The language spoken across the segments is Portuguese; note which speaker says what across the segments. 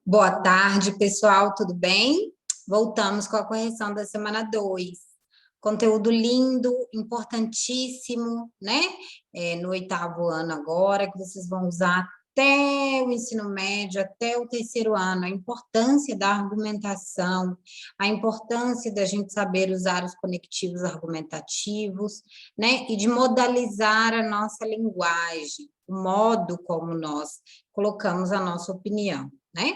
Speaker 1: Boa tarde, pessoal, tudo bem? Voltamos com a correção da semana 2. Conteúdo lindo, importantíssimo, né? No 8º ano agora, que vocês vão usar até o ensino médio, até o 3º ano, a importância da argumentação, a importância da gente saber usar os conectivos argumentativos, né? E de modalizar a nossa linguagem, o modo como nós colocamos a nossa opinião, né?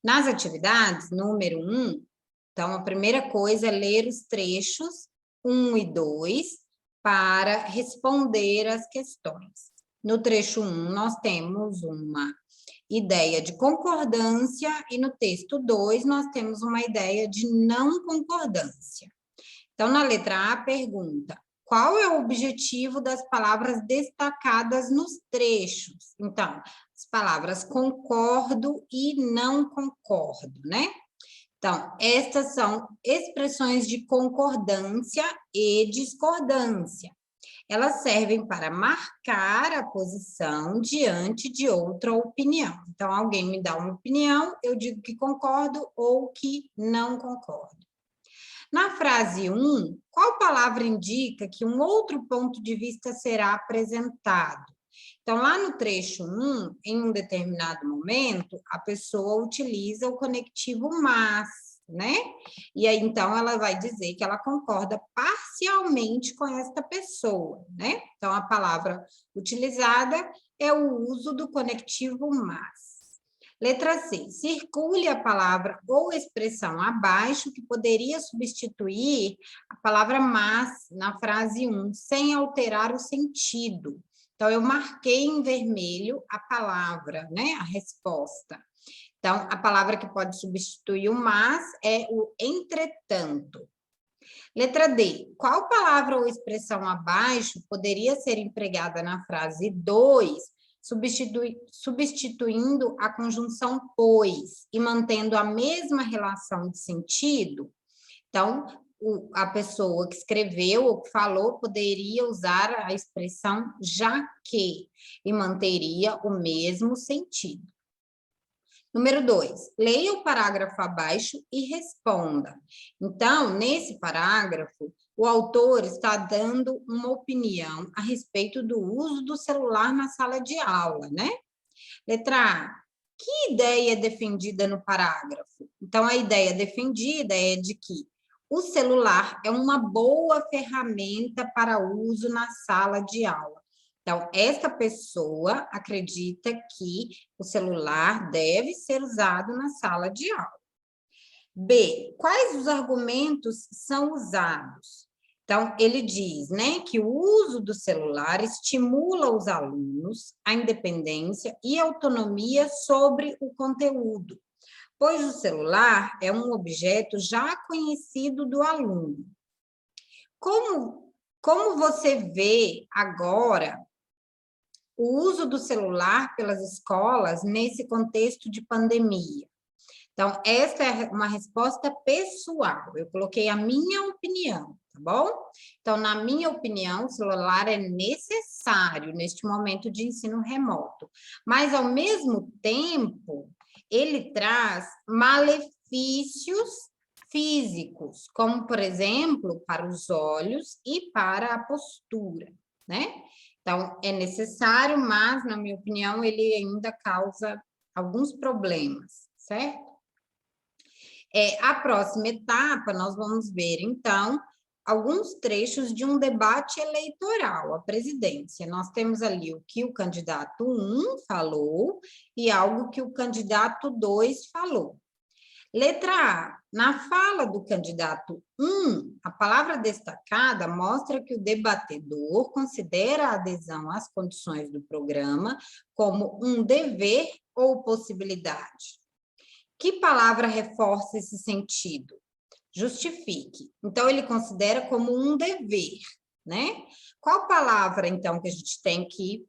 Speaker 1: Nas atividades, número 1, então, a primeira coisa é ler os trechos 1 e 2 para responder as questões. No trecho 1, nós temos uma ideia de concordância e no texto 2, nós temos uma ideia de não concordância. Então, na letra A, pergunta: qual é o objetivo das palavras destacadas nos trechos? Então, as palavras concordo e não concordo, né? Então, estas são expressões de concordância e discordância. Elas servem para marcar a posição diante de outra opinião. Então, alguém me dá uma opinião, eu digo que concordo ou que não concordo. Na frase 1, qual palavra indica que um outro ponto de vista será apresentado? Então, lá no trecho 1, em um determinado momento, a pessoa utiliza o conectivo mas, né? E aí, então, ela vai dizer que ela concorda parcialmente com esta pessoa, né? Então, a palavra utilizada é o uso do conectivo mas. Letra C, circule a palavra ou expressão abaixo que poderia substituir a palavra mas na frase 1, sem alterar o sentido. Então, eu marquei em vermelho a palavra, né? A resposta. Então, a palavra que pode substituir o mas é o entretanto. Letra D, qual palavra ou expressão abaixo poderia ser empregada na frase 2, substituindo a conjunção pois e mantendo a mesma relação de sentido? Então, a pessoa que escreveu ou que falou poderia usar a expressão já que e manteria o mesmo sentido. Número 2, leia o parágrafo abaixo e responda. Então, nesse parágrafo, o autor está dando uma opinião a respeito do uso do celular na sala de aula, né? Letra A, que ideia é defendida no parágrafo? Então, a ideia defendida é de que o celular é uma boa ferramenta para uso na sala de aula. Então, esta pessoa acredita que o celular deve ser usado na sala de aula. B, quais os argumentos são usados? Então, ele diz, né, que o uso do celular estimula os alunos a independência e autonomia sobre o conteúdo, pois o celular é um objeto já conhecido do aluno. Como você vê agora o uso do celular pelas escolas nesse contexto de pandemia? Então, essa é uma resposta pessoal. Eu coloquei a minha opinião, tá bom? Então, na minha opinião, o celular é necessário neste momento de ensino remoto. Mas, ao mesmo tempo, ele traz malefícios físicos, como, por exemplo, para os olhos e para a postura, né? Então, é necessário, mas, na minha opinião, ele ainda causa alguns problemas, certo? A próxima etapa, nós vamos ver, então, alguns trechos de um debate eleitoral, a presidência. Nós temos ali o que o candidato 1 falou e algo que o candidato 2 falou. Letra A, na fala do candidato 1, a palavra destacada mostra que o debatedor considera a adesão às condições do programa como um dever ou possibilidade. Que palavra reforça esse sentido? Justifique. Então, ele considera como um dever, né? Qual palavra, então, que a gente tem que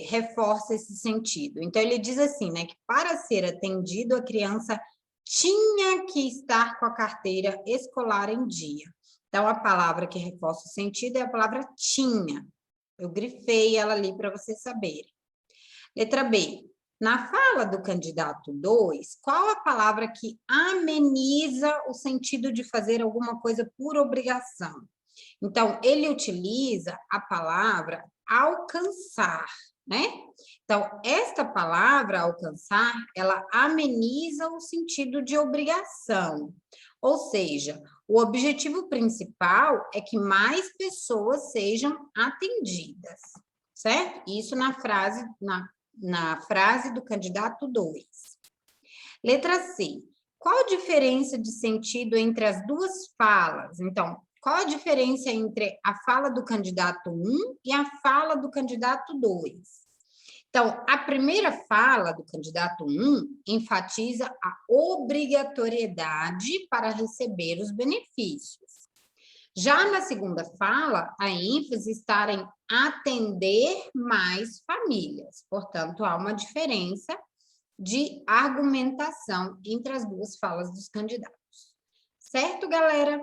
Speaker 1: reforça esse sentido? Então, ele diz assim, né? Que para ser atendido, a criança tinha que estar com a carteira escolar em dia. Então, a palavra que reforça o sentido é a palavra tinha. Eu grifei ela ali para vocês saberem. Letra B. Na fala do candidato 2, qual a palavra que ameniza o sentido de fazer alguma coisa por obrigação? Então, ele utiliza a palavra alcançar, né? Então, esta palavra alcançar, ela ameniza o sentido de obrigação. Ou seja, o objetivo principal é que mais pessoas sejam atendidas, certo? Isso na frase do candidato 2. Letra C. Qual a diferença de sentido entre as duas falas? Então, qual a diferença entre a fala do candidato 1 e a fala do candidato 2? Então, a primeira fala do candidato 1 enfatiza a obrigatoriedade para receber os benefícios. Já na segunda fala, a ênfase está em atender mais famílias. Portanto, há uma diferença de argumentação entre as duas falas dos candidatos. Certo, galera?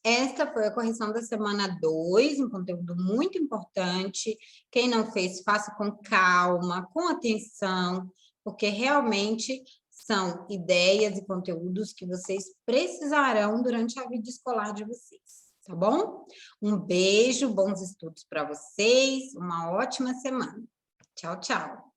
Speaker 1: Esta foi a correção da semana 2, um conteúdo muito importante. Quem não fez, faça com calma, com atenção, porque realmente são ideias e conteúdos que vocês precisarão durante a vida escolar de vocês, tá bom? Um beijo, bons estudos para vocês, uma ótima semana. Tchau, tchau.